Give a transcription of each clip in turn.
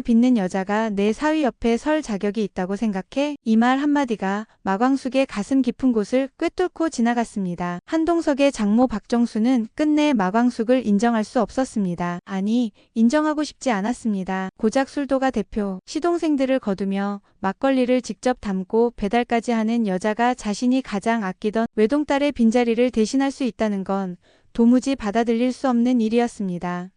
빚는 여자가 내 사위 옆에 설 자격이 있다고 생각해? 이 말 한마디가 마광숙의 가슴 깊은 곳을 꿰뚫고 지나갔습니다. 한동석의 장모 박정수는 끝내 마광숙을 인정할 수 없었습니다. 아니, 인정하고 싶지 않았습니다. 고작 술도가 대표, 시동생들을 거두며 막걸리를 직접 담고 배달까지 하는 여자가 자신이 가장 아끼던 외동딸의 빈자리를 대신할 수 있다는 건 도무지 받아들일 수 없는 일이었습니다.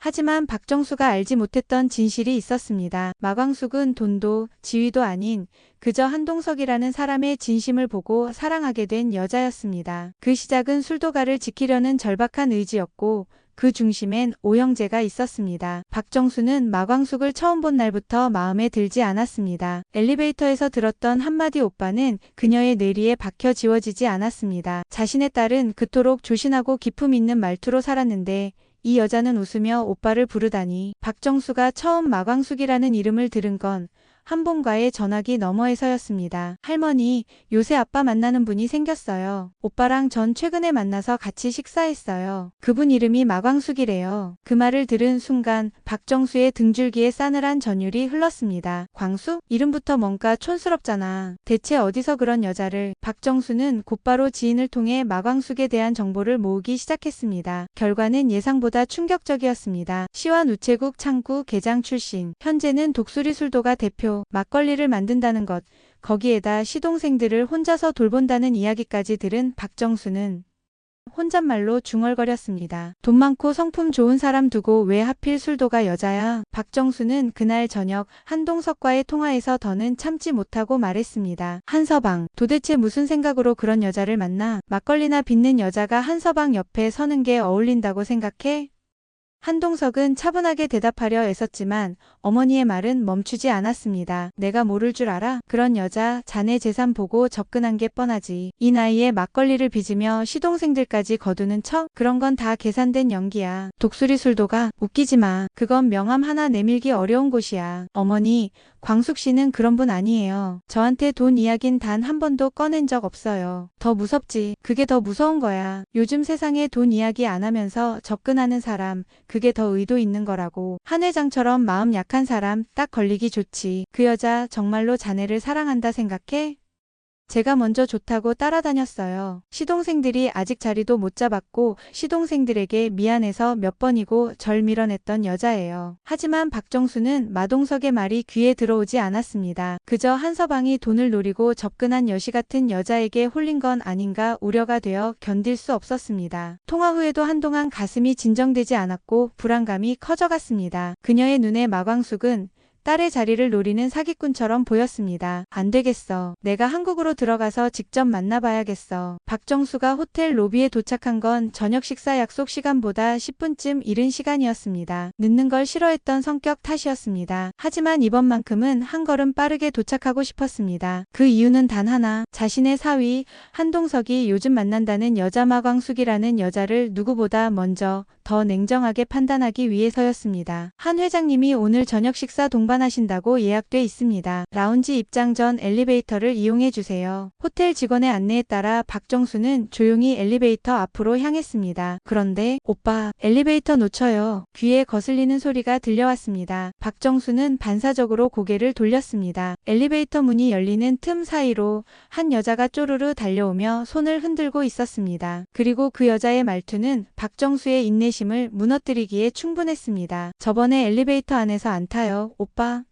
하지만 박정수가 알지 못했던 진실이 있었습니다. 마광숙은 돈도 지위도 아닌 그저 한동석이라는 사람의 진심을 보고 사랑하게 된 여자였습니다. 그 시작은 술도가를 지키려는 절박한 의지였고 그 중심엔 오형제가 있었습니다. 박정수는 마광숙을 처음 본 날부터 마음에 들지 않았습니다. 엘리베이터에서 들었던 한마디 오빠는 그녀의 뇌리에 박혀 지워지지 않았습니다. 자신의 딸은 그토록 조신하고 기품 있는 말투로 살았는데 이 여자는 웃으며 오빠를 부르다니. 박정수가 처음 마광숙이라는 이름을 들은 건 한봉과의 전화기 너머에서였습니다. 할머니, 요새 아빠 만나는 분이 생겼어요. 오빠랑 전 최근에 만나서 같이 식사했어요. 그분 이름이 마광숙이래요. 그 말을 들은 순간 박정수의 등줄기에 싸늘한 전율이 흘렀습니다. 광숙? 이름부터 뭔가 촌스럽잖아. 대체 어디서 그런 여자를. 박정수는 곧바로 지인을 통해 마광숙에 대한 정보를 모으기 시작했습니다. 결과는 예상보다 충격적이었습니다. 시완 우체국 창구 계장 출신, 현재는 독수리 술도가 대표, 막걸리를 만든다는 것, 거기에다 시동생들을 혼자서 돌본다는 이야기까지 들은 박정수는 혼잣말로 중얼거렸습니다. 돈 많고 성품 좋은 사람 두고 왜 하필 술도가 여자야? 박정수는 그날 저녁 한동석과의 통화에서 더는 참지 못하고 말했습니다. 한서방, 도대체 무슨 생각으로 그런 여자를 만나? 막걸리나 빚는 여자가 한서방 옆에 서는 게 어울린다고 생각해? 한동석은 차분하게 대답하려 애썼지만 어머니의 말은 멈추지 않았습니다. 내가 모를 줄 알아? 그런 여자 자네 재산 보고 접근한 게 뻔하지. 이 나이에 막걸리를 빚으며 시동생들까지 거두는 척? 그런 건 다 계산된 연기야. 독수리 술도가? 웃기지 마. 그건 명함 하나 내밀기 어려운 곳이야. 어머니, 광숙 씨는 그런 분 아니에요. 저한테 돈 이야긴 단 한 번도 꺼낸 적 없어요. 더 무섭지. 그게 더 무서운 거야. 요즘 세상에 돈 이야기 안 하면서 접근하는 사람, 그게 더 의도 있는 거라고. 한 회장처럼 마음 약한 사람 딱 걸리기 좋지. 그 여자 정말로 자네를 사랑한다 생각해? 제가 먼저 좋다고 따라다녔어요. 시동생들이 아직 자리도 못 잡았고 시동생들에게 미안해서 몇 번이고 절 밀어냈던 여자예요. 하지만 박정수는 마동석의 말이 귀에 들어오지 않았습니다. 그저 한서방이 돈을 노리고 접근한 여시 같은 여자에게 홀린 건 아닌가 우려가 되어 견딜 수 없었습니다. 통화 후에도 한동안 가슴이 진정되지 않았고 불안감이 커져갔습니다. 그녀의 눈에 마광숙은 딸의 자리를 노리는 사기꾼처럼 보였습니다. 안 되겠어. 내가 한국으로 들어가서 직접 만나봐야겠어. 박정수가 호텔 로비에 도착한 건 저녁 식사 약속 시간보다 10분쯤 이른 시간이었습니다. 늦는 걸 싫어했던 성격 탓이었습니다. 하지만 이번만큼은 한 걸음 빠르게 도착하고 싶었습니다. 그 이유는 단 하나, 자신의 사위 한동석이 요즘 만난다는 여자 마광숙이라는 여자를 누구보다 먼저 더 냉정하게 판단하기 위해서였습니다. 한 회장님이 오늘 저녁 식사 동반하신다고 예약돼 있습니다. 라운지 입장 전 엘리베이터를 이용해 주세요. 호텔 직원의 안내에 따라 박정수는 조용히 엘리베이터 앞으로 향했습니다. 그런데 오빠, 엘리베이터 놓쳐요. 귀에 거슬리는 소리가 들려왔습니다. 박정수는 반사적으로 고개를 돌렸습니다. 엘리베이터 문이 열리는 틈 사이로 한 여자가 쪼르르 달려오며 손을 흔들고 있었습니다. 그리고 그 여자의 말투는 박정수의 인내심을 무너뜨리기에 충분했습니다. 저번에 엘리베이터 안에서 안 타요, 오빠.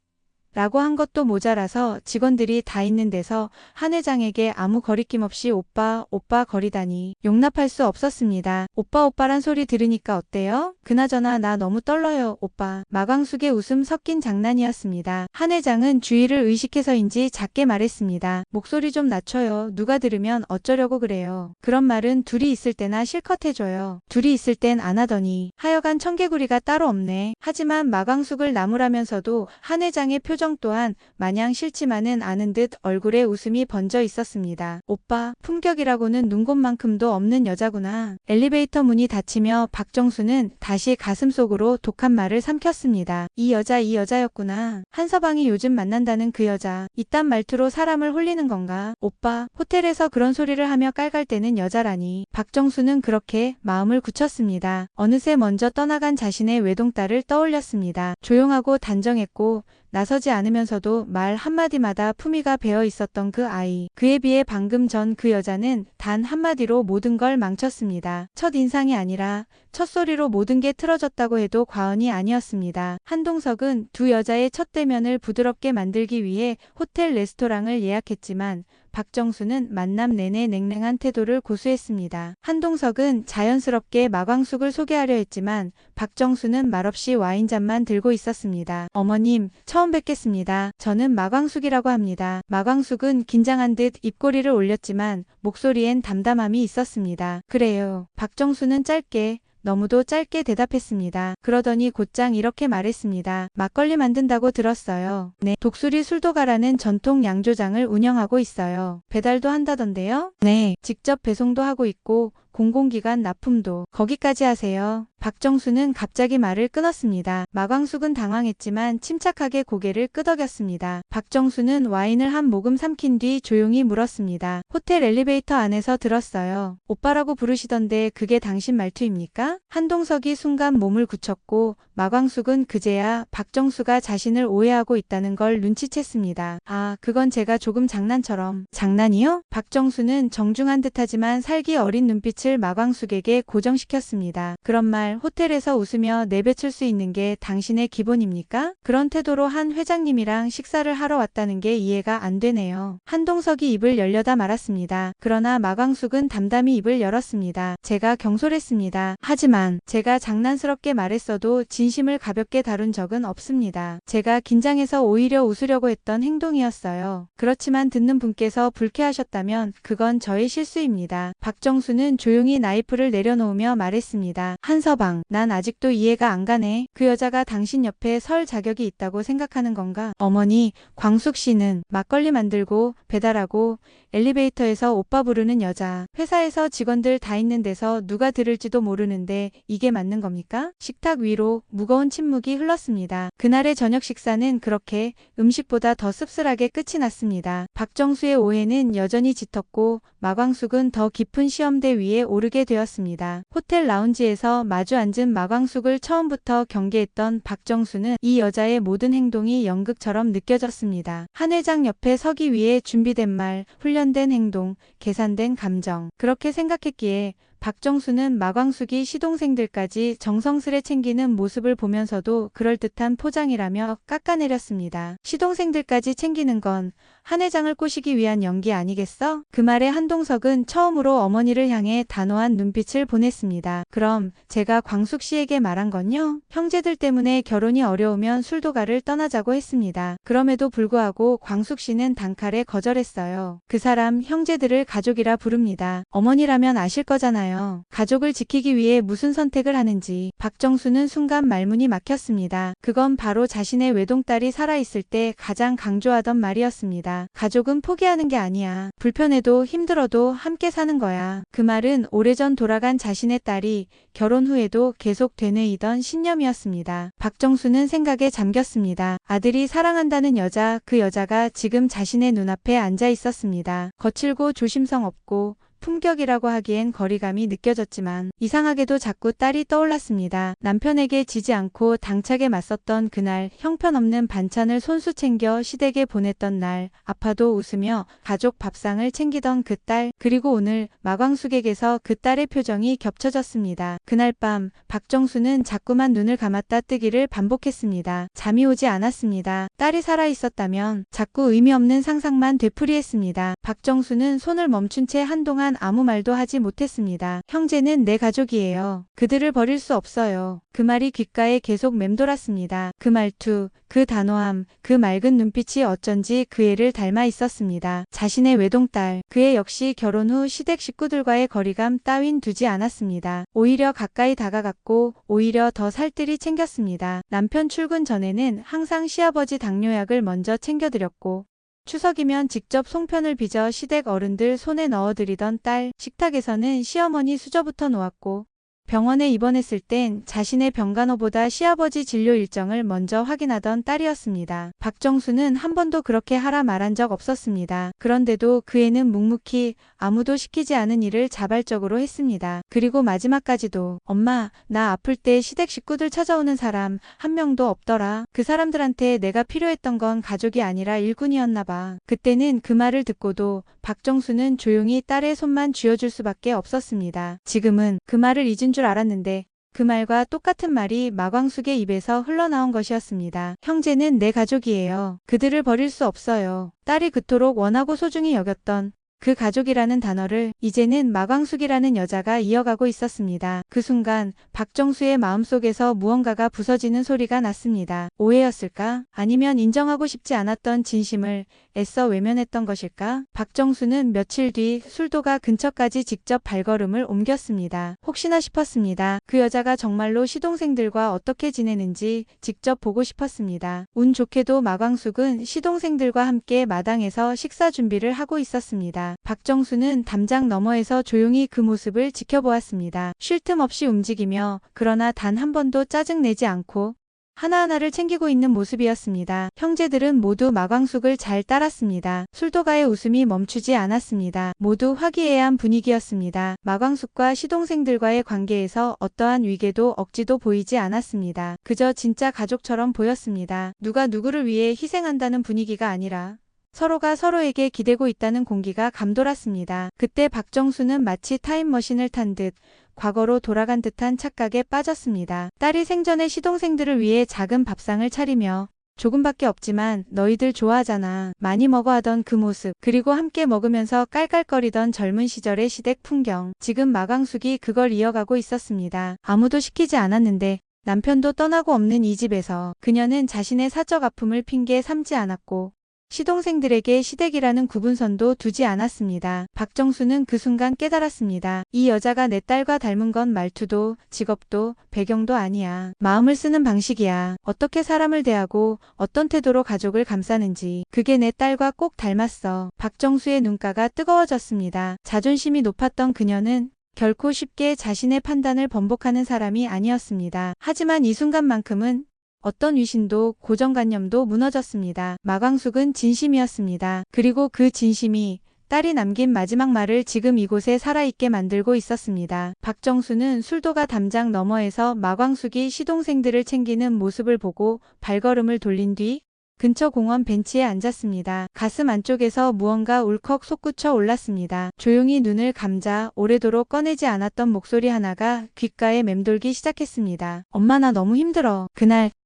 라고 한 것도 모자라서 직원들이 다 있는 데서 한 회장에게 아무 거리낌 없이 오빠, 오빠 거리다니 용납할 수 없었습니다. 오빠 오빠란 소리 들으니까 어때요? 그나저나 나 너무 떨려요, 오빠. 마광숙의 웃음 섞인 장난이었습니다. 한 회장은 주의를 의식해서인지 작게 말했습니다. 목소리 좀 낮춰요. 누가 들으면 어쩌려고 그래요. 그런 말은 둘이 있을 때나 실컷 해줘요. 둘이 있을 땐 안 하더니. 하여간 청개구리가 따로 없네. 하지만 마광숙을 나무라면서도 한 회장의 표정 표정 또한 마냥 싫지만은 않은 듯 얼굴에 웃음이 번져 있었습니다. 오빠, 품격이라고는 눈곱만큼도 없는 여자구나. 엘리베이터 문이 닫히며 박정수는 다시 가슴속으로 독한 말을 삼켰습니다. 이 여자였구나. 한서방이 요즘 만난다는 그 여자. 이딴 말투로 사람을 홀리는 건가? 오빠, 호텔에서 그런 소리를 하며 깔깔대는 여자라니. 박정수는 그렇게 마음을 굳혔습니다. 어느새 먼저 떠나간 자신의 외동딸을 떠올렸습니다. 조용하고 단정했고 나서지 않으면서도 말 한마디마다 품위가 배어 있었던 그 아이. 그에 비해 방금 전 그 여자는 단 한마디로 모든 걸 망쳤습니다. 첫 인상이 아니라 첫 소리로 모든 게 틀어졌다고 해도 과언이 아니었습니다. 한동석은 두 여자의 첫 대면을 부드럽게 만들기 위해 호텔 레스토랑을 예약했지만 박정수는 만남 내내 냉랭한 태도를 고수했습니다. 한동석은 자연스럽게 마광숙을 소개하려 했지만 박정수는 말없이 와인잔만 들고 있었습니다. 어머님, 처음 뵙겠습니다. 저는 마광숙이라고 합니다. 마광숙은 긴장한 듯 입꼬리를 올렸지만 목소리엔 담담함이 있었습니다. 그래요. 박정수는 짧게, 너무도 짧게 대답했습니다. 그러더니 곧장 이렇게 말했습니다. 막걸리 만든다고 들었어요. 네, 독수리 술도가라는 전통 양조장을 운영하고 있어요. 배달도 한다던데요? 네, 직접 배송도 하고 있고 공공기관 납품도 거기까지 하세요. 박정수는 갑자기 말을 끊었습니다. 마광숙은 당황했지만 침착하게 고개를 끄덕였습니다. 박정수는 와인을 한 모금 삼킨 뒤 조용히 물었습니다. 호텔 엘리베이터 안에서 들었어요. 오빠라고 부르시던데 그게 당신 말투입니까? 한동석이 순간 몸을 굳혔고 마광숙은 그제야 박정수가 자신을 오해하고 있다는 걸 눈치챘습니다. 아, 그건 제가 조금 장난처럼. 장난이요? 박정수는 정중한 듯하지만 살기 어린 눈빛을 마광숙에게 고정시켰습니다. 그런 말 호텔에서 웃으며 내뱉을 수 있는 게 당신의 기본입니까? 그런 태도로 한 회장님이랑 식사를 하러 왔다는 게 이해가 안 되네요. 한동석이 입을 열려다 말았습니다. 그러나 마광숙은 담담히 입을 열었습니다. 제가 경솔했습니다. 하지만 제가 장난스럽게 말했어도 진심을 가볍게 다룬 적은 없습니다. 제가 긴장해서 오히려 웃으려고 했던 행동이었어요. 그렇지만 듣는 분께서 불쾌하셨다면 그건 저의 실수입니다. 박정수는 조용히 나이프를 내려놓으며 말했습니다. 한서방, 난 아직도 이해가 안 가네. 그 여자가 당신 옆에 설 자격이 있다고 생각하는 건가? 어머니, 광숙 씨는 막걸리 만들고 배달하고 엘리베이터에서 오빠 부르는 여자. 회사에서 직원들 다 있는 데서 누가 들을지도 모르는데 이게 맞는 겁니까? 식탁 위로 무거운 침묵이 흘렀습니다. 그날의 저녁 식사는 그렇게 음식보다 더 씁쓸하게 끝이 났습니다. 박정수의 오해는 여전히 짙었고 마광숙은 더 깊은 시험대 위에 오르게 되었습니다. 호텔 라운지에서 마주 앉은 마광숙을 처음부터 경계했던 박정수는 이 여자의 모든 행동이 연극처럼 느껴졌습니다. 한 회장 옆에 서기 위해 준비된 말, 훈련된 행동, 계산된 감정. 그렇게 생각했기에 박정수는 마광숙이 시동생들까지 정성스레 챙기는 모습을 보면서도 그럴듯한 포장이라며 깎아내렸습니다. 시동생들까지 챙기는 건 한 회장을 꼬시기 위한 연기 아니겠어? 그 말에 한동석은 처음으로 어머니를 향해 단호한 눈빛을 보냈습니다. 그럼 제가 광숙 씨에게 말한 건요? 형제들 때문에 결혼이 어려우면 술도가를 떠나자고 했습니다. 그럼에도 불구하고 광숙 씨는 단칼에 거절했어요. 그 사람 형제들을 가족이라 부릅니다. 어머니라면 아실 거잖아요. 가족을 지키기 위해 무슨 선택을 하는지. 박정수는 순간 말문이 막혔습니다. 그건 바로 자신의 외동딸이 살아있을 때 가장 강조하던 말이었습니다. 가족은 포기하는 게 아니야. 불편해도 힘들어도 함께 사는 거야. 그 말은 오래전 돌아간 자신의 딸이 결혼 후에도 계속 되뇌이던 신념이었습니다. 박정수는 생각에 잠겼습니다. 아들이 사랑한다는 여자, 그 여자가 지금 자신의 눈앞에 앉아 있었습니다. 거칠고 조심성 없고 품격이라고 하기엔 거리감이 느껴졌지만 이상하게도 자꾸 딸이 떠올랐습니다. 남편에게 지지 않고 당차게 맞섰던 그날, 형편없는 반찬을 손수 챙겨 시댁에 보냈던 날, 아파도 웃으며 가족 밥상을 챙기던 그 딸, 그리고 오늘 마광숙에게서 그 딸의 표정이 겹쳐졌습니다. 그날 밤 박정수는 자꾸만 눈을 감았다 뜨기를 반복했습니다. 잠이 오지 않았습니다. 딸이 살아있었다면 자꾸 의미 없는 상상만 되풀이했습니다. 박정수는 손을 멈춘 채 한동안 하지만 아무 말도 하지 못했습니다. 형제는 내 가족이에요. 그들을 버릴 수 없어요. 그 말이 귓가에 계속 맴돌았습니다. 그 말투, 그 단호함, 그 맑은 눈빛이 어쩐지 그 애를 닮아 있었습니다. 자신의 외동딸, 그 애 역시 결혼 후 시댁 식구들과의 거리감 따윈 두지 않았습니다. 오히려 가까이 다가갔고 오히려 더 살뜰히 챙겼습니다. 남편 출근 전에는 항상 시아버지 당뇨약을 먼저 챙겨드렸고 추석이면 직접 송편을 빚어 시댁 어른들 손에 넣어드리던 딸, 식탁에서는 시어머니 수저부터 놓았고 병원에 입원했을 땐 자신의 병간호보다 시아버지 진료 일정을 먼저 확인하던 딸이었습니다. 박정수는 한 번도 그렇게 하라 말한 적 없었습니다. 그런데도 그 애는 묵묵히 아무도 시키지 않은 일을 자발적으로 했습니다. 그리고 마지막까지도 엄마, 나 아플 때 시댁 식구들 찾아오는 사람 한 명도 없더라. 그 사람들한테 내가 필요했던 건 가족이 아니라 일꾼이었나 봐. 그때는 그 말을 듣고도 박정수는 조용히 딸의 손만 쥐어줄 수밖에 없었습니다. 지금은 그 말을 잊은 줄 알았는데 그 말과 똑같은 말이 마광숙의 입에서 흘러나온 것이었습니다. 형제는 내 가족이에요. 그들을 버릴 수 없어요. 딸이 그토록 원하고 소중히 여겼던 그 가족이라는 단어를 이제는 마광숙이라는 여자가 이어가고 있었습니다. 그 순간 박정수의 마음속에서 무언가가 부서지는 소리가 났습니다. 오해였을까? 아니면 인정하고 싶지 않았던 진심을 애써 외면했던 것일까? 박정수는 며칠 뒤 술도가 근처까지 직접 발걸음을 옮겼습니다. 혹시나 싶었습니다. 그 여자가 정말로 시동생들과 어떻게 지내는지 직접 보고 싶었습니다. 운 좋게도 마광숙은 시동생들과 함께 마당에서 식사 준비를 하고 있었습니다. 박정수는 담장 너머에서 조용히 그 모습을 지켜보았습니다. 쉴 틈 없이 움직이며 그러나 단 한 번도 짜증내지 않고 하나하나를 챙기고 있는 모습이었습니다. 형제들은 모두 마광숙을 잘 따랐습니다. 술도가의 웃음이 멈추지 않았습니다. 모두 화기애애한 분위기였습니다. 마광숙과 시동생들과의 관계에서 어떠한 위계도 억지도 보이지 않았습니다. 그저 진짜 가족처럼 보였습니다. 누가 누구를 위해 희생한다는 분위기가 아니라 서로가 서로에게 기대고 있다는 공기가 감돌았습니다. 그때 박정수는 마치 타임머신을 탄 듯 과거로 돌아간 듯한 착각에 빠졌습니다. 딸이 생전에 시동생들을 위해 작은 밥상을 차리며 조금밖에 없지만 너희들 좋아하잖아. 많이 먹어 하던 그 모습, 그리고 함께 먹으면서 깔깔거리던 젊은 시절의 시댁 풍경. 지금 마광숙이 그걸 이어가고 있었습니다. 아무도 시키지 않았는데 남편도 떠나고 없는 이 집에서 그녀는 자신의 사적 아픔을 핑계 삼지 않았고 시동생들에게 시댁이라는 구분선도 두지 않았습니다. 박정수는 그 순간 깨달았습니다. 이 여자가 내 딸과 닮은 건 말투도 직업도 배경도 아니야. 마음을 쓰는 방식이야. 어떻게 사람을 대하고 어떤 태도로 가족을 감싸는지 그게 내 딸과 꼭 닮았어. 박정수의 눈가가 뜨거워졌습니다. 자존심이 높았던 그녀는 결코 쉽게 자신의 판단을 번복하는 사람이 아니었습니다. 하지만 이 순간만큼은 어떤 위신도 고정관념도 무너졌습니다. 마광숙은 진심이었습니다. 그리고 그 진심이 딸이 남긴 마지막 말을 지금 이곳에 살아있게 만들고 있었습니다. 박정수는 술도가 담장 너머에서 마광숙이 시동생들을 챙기는 모습을 보고 발걸음을 돌린 뒤 근처 공원 벤치에 앉았습니다. 가슴 안쪽에서 무언가 울컥 솟구쳐 올랐습니다. 조용히 눈을 감자 오래도록 꺼내지 않았던 목소리 하나가 귓가에 맴돌기 시작했습니다. 엄마, 나 너무 힘들어.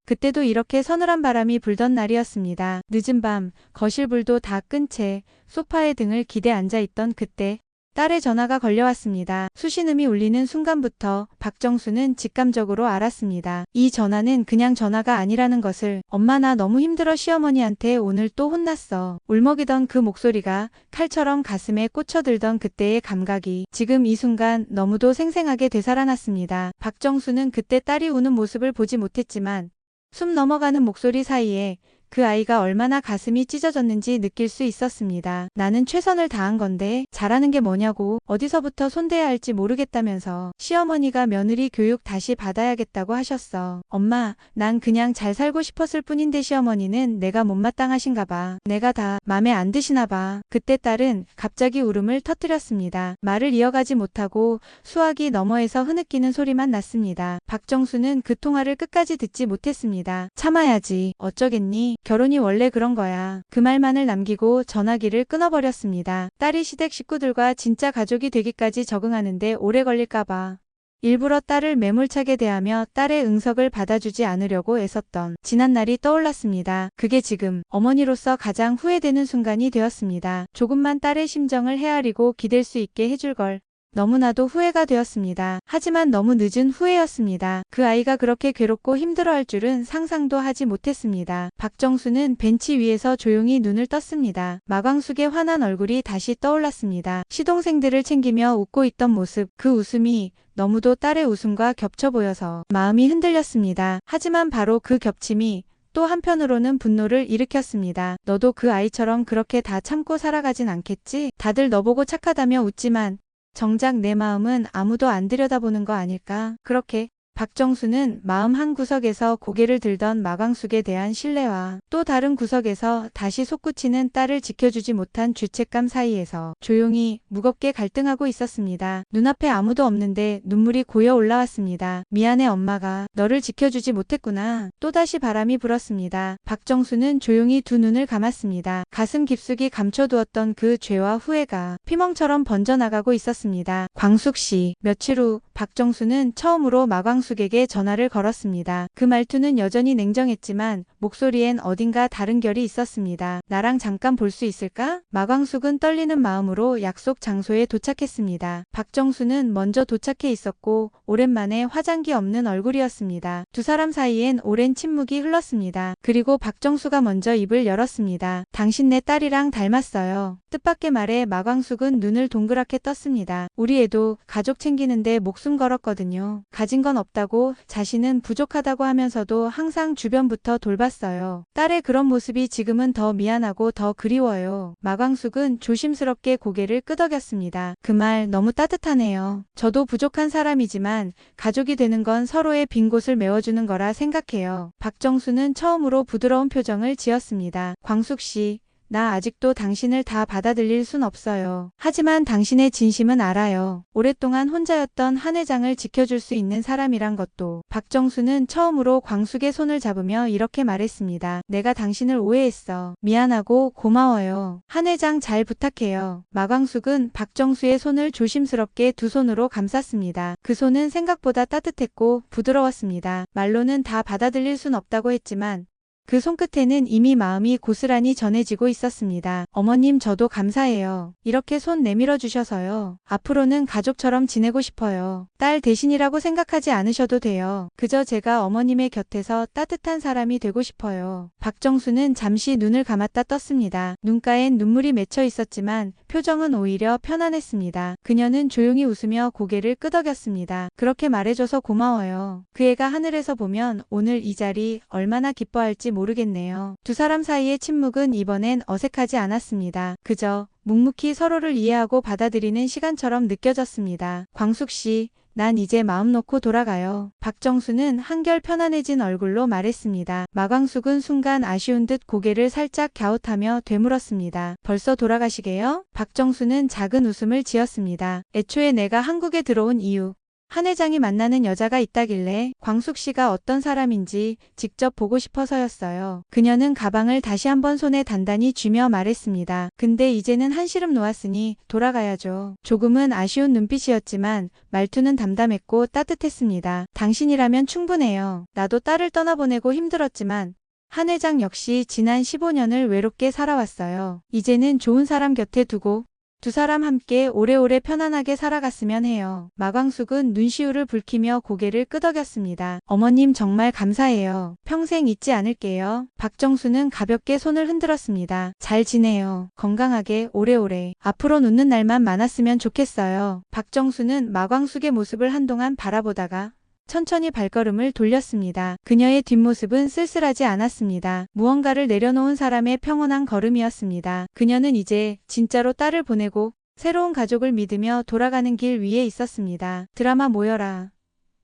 그때도 이렇게 서늘한 바람이 불던 날이었습니다. 늦은 밤 거실 불도 다 끈 채 소파에 등을 기대 앉아있던 그때 딸의 전화가 걸려왔습니다. 수신음이 울리는 순간부터 박정수는 직감적으로 알았습니다. 이 전화는 그냥 전화가 아니라는 것을. 엄마, 나 너무 힘들어. 시어머니한테 오늘 또 혼났어. 울먹이던 그 목소리가 칼처럼 가슴에 꽂혀들던 그때의 감각이 지금 이 순간 너무도 생생하게 되살아났습니다. 박정수는 그때 딸이 우는 모습을 보지 못했지만 숨 넘어가는 목소리 사이에 그 아이가 얼마나 가슴이 찢어졌는지 느낄 수 있었습니다. 나는 최선을 다한 건데 잘하는 게 뭐냐고. 어디서부터 손대야 할지 모르겠다면서 시어머니가 며느리 교육 다시 받아야겠다고 하셨어. 엄마, 난 그냥 잘 살고 싶었을 뿐인데 시어머니는 내가 못마땅하신가 봐. 내가 다 맘에 안 드시나 봐. 그때 딸은 갑자기 울음을 터뜨렸습니다. 말을 이어가지 못하고 수화기 너머에서 흐느끼는 소리만 났습니다. 박정수는 그 통화를 끝까지 듣지 못했습니다. 참아야지. 어쩌겠니? 결혼이 원래 그런 거야. 그 말만을 남기고 전화기를 끊어버렸습니다. 딸이 시댁 식구들과 진짜 가족이 되기까지 적응하는데 오래 걸릴까봐 일부러 딸을 매몰차게 대하며 딸의 응석을 받아주지 않으려고 애썼던 지난날이 떠올랐습니다. 그게 지금 어머니로서 가장 후회되는 순간이 되었습니다. 조금만 딸의 심정을 헤아리고 기댈 수 있게 해줄 걸. 너무나도 후회가 되었습니다. 하지만 너무 늦은 후회였습니다. 그 아이가 그렇게 괴롭고 힘들어할 줄은 상상도 하지 못했습니다. 박정수는 벤치 위에서 조용히 눈을 떴습니다. 마광숙의 환한 얼굴이 다시 떠올랐습니다. 시동생들을 챙기며 웃고 있던 모습, 그 웃음이 너무도 딸의 웃음과 겹쳐 보여서 마음이 흔들렸습니다. 하지만 바로 그 겹침이 또 한편으로는 분노를 일으켰습니다. 너도 그 아이처럼 그렇게 다 참고 살아가진 않겠지? 다들 너보고 착하다며 웃지만 정작 내 마음은 아무도 안 들여다보는 거 아닐까? 그렇게 박정수는 마음 한 구석에서 고개를 들던 마광숙에 대한 신뢰와 또 다른 구석에서 다시 솟구치는 딸을 지켜주지 못한 죄책감 사이에서 조용히 무겁게 갈등하고 있었습니다. 눈앞에 아무도 없는데 눈물이 고여 올라왔습니다. 미안해 엄마가 너를 지켜주지 못했구나. 또다시 바람이 불었습니다. 박정수는 조용히 두 눈을 감았습니다. 가슴 깊숙이 감춰두었던 그 죄와 후회가 피멍처럼 번져나가고 있었습니다. 광숙씨. 며칠 후 박정수는 처음으로 마광숙에게 전화를 걸었습니다. 그 말투는 여전히 냉정했지만 목소리엔 어딘가 다른 결이 있었습니다. 나랑 잠깐 볼 수 있을까? 마광숙은 떨리는 마음으로 약속 장소에 도착했습니다. 박정수는 먼저 도착해 있었고 오랜만에 화장기 없는 얼굴이었습니다. 두 사람 사이엔 오랜 침묵이 흘렀습니다. 그리고 박정수가 먼저 입을 열었습니다. 당신 내 딸이랑 닮았어요. 뜻밖의 말에 마광숙은 눈을 동그랗게 떴습니다. 우리 애도 가족 챙기는데 목숨 걸었거든요. 가진 건 없다고 자신은 부족하다고 하면서도 항상 주변부터 돌봤어요. 딸의 그런 모습이 지금은 더 미안하고 더 그리워요. 마광숙은 조심스럽게 고개를 끄덕였습니다. 그 말 너무 따뜻하네요. 저도 부족한 사람이지만 가족이 되는 건 서로의 빈 곳을 메워주는 거라 생각해요. 박정수는 처음으로 부드러운 표정을 지었습니다. 광숙씨. 나 아직도 당신을 다 받아들일 순 없어요. 하지만 당신의 진심은 알아요. 오랫동안 혼자였던 한 회장을 지켜줄 수 있는 사람이란 것도. 박정수는 처음으로 광숙의 손을 잡으며 이렇게 말했습니다. 내가 당신을 오해했어. 미안하고 고마워요. 한 회장 잘 부탁해요. 마광숙은 박정수의 손을 조심스럽게 두 손으로 감쌌습니다. 그 손은 생각보다 따뜻했고 부드러웠습니다. 말로는 다 받아들일 순 없다고 했지만 그 손끝에는 이미 마음이 고스란히 전해지고 있었습니다. 어머님 저도 감사해요. 이렇게 손 내밀어 주셔서요. 앞으로는 가족처럼 지내고 싶어요. 딸 대신이라고 생각하지 않으셔도 돼요. 그저 제가 어머님의 곁에서 따뜻한 사람이 되고 싶어요. 박정수는 잠시 눈을 감았다 떴습니다. 눈가엔 눈물이 맺혀 있었지만 표정은 오히려 편안했습니다. 그녀는 조용히 웃으며 고개를 끄덕였습니다. 그렇게 말해줘서 고마워요. 그 애가 하늘에서 보면 오늘 이 자리 얼마나 기뻐할지 모르겠네요. 두 사람 사이의 침묵은 이번엔 어색하지 않았습니다. 그저 묵묵히 서로를 이해하고 받아들이는 시간처럼 느껴졌습니다. 광숙씨, 난 이제 마음 놓고 돌아가요. 박정수는 한결 편안해진 얼굴로 말했습니다. 마광숙은 순간 아쉬운 듯 고개를 살짝 갸웃하며 되물었습니다. 벌써 돌아가시게요? 박정수는 작은 웃음을 지었습니다. 애초에 내가 한국에 들어온 이유. 한 회장이 만나는 여자가 있다길래 광숙 씨가 어떤 사람인지 직접 보고 싶어서였어요. 그녀는 가방을 다시 한번 손에 단단히 쥐며 말했습니다. 근데 이제는 한시름 놓았으니 돌아가야죠. 조금은 아쉬운 눈빛이었지만 말투는 담담했고 따뜻했습니다. 당신이라면 충분해요. 나도 딸을 떠나보내고 힘들었지만 한 회장 역시 지난 15년을 외롭게 살아왔어요. 이제는 좋은 사람 곁에 두고 두 사람 함께 오래오래 편안하게 살아갔으면 해요. 마광숙은 눈시울을 붉히며 고개를 끄덕였습니다. 어머님 정말 감사해요. 평생 잊지 않을게요. 박정수는 가볍게 손을 흔들었습니다. 잘 지내요. 건강하게 오래오래. 앞으로 웃는 날만 많았으면 좋겠어요. 박정수는 마광숙의 모습을 한동안 바라보다가 천천히 발걸음을 돌렸습니다. 그녀의 뒷모습은 쓸쓸하지 않았습니다. 무언가를 내려놓은 사람의 평온한 걸음이었습니다. 그녀는 이제 진짜로 딸을 보내고 새로운 가족을 믿으며 돌아가는 길 위에 있었습니다. 드라마 모여라.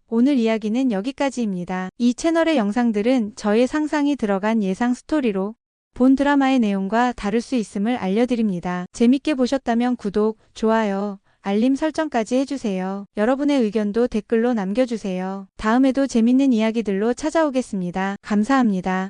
오늘 이야기는 여기까지입니다. 이 채널의 영상들은 저의 상상이 들어간 예상 스토리로 본 드라마의 내용과 다를 수 있음을 알려드립니다. 재밌게 보셨다면 구독, 좋아요, 알림 설정까지 해주세요. 여러분의 의견도 댓글로 남겨주세요. 다음에도 재밌는 이야기들로 찾아오겠습니다. 감사합니다.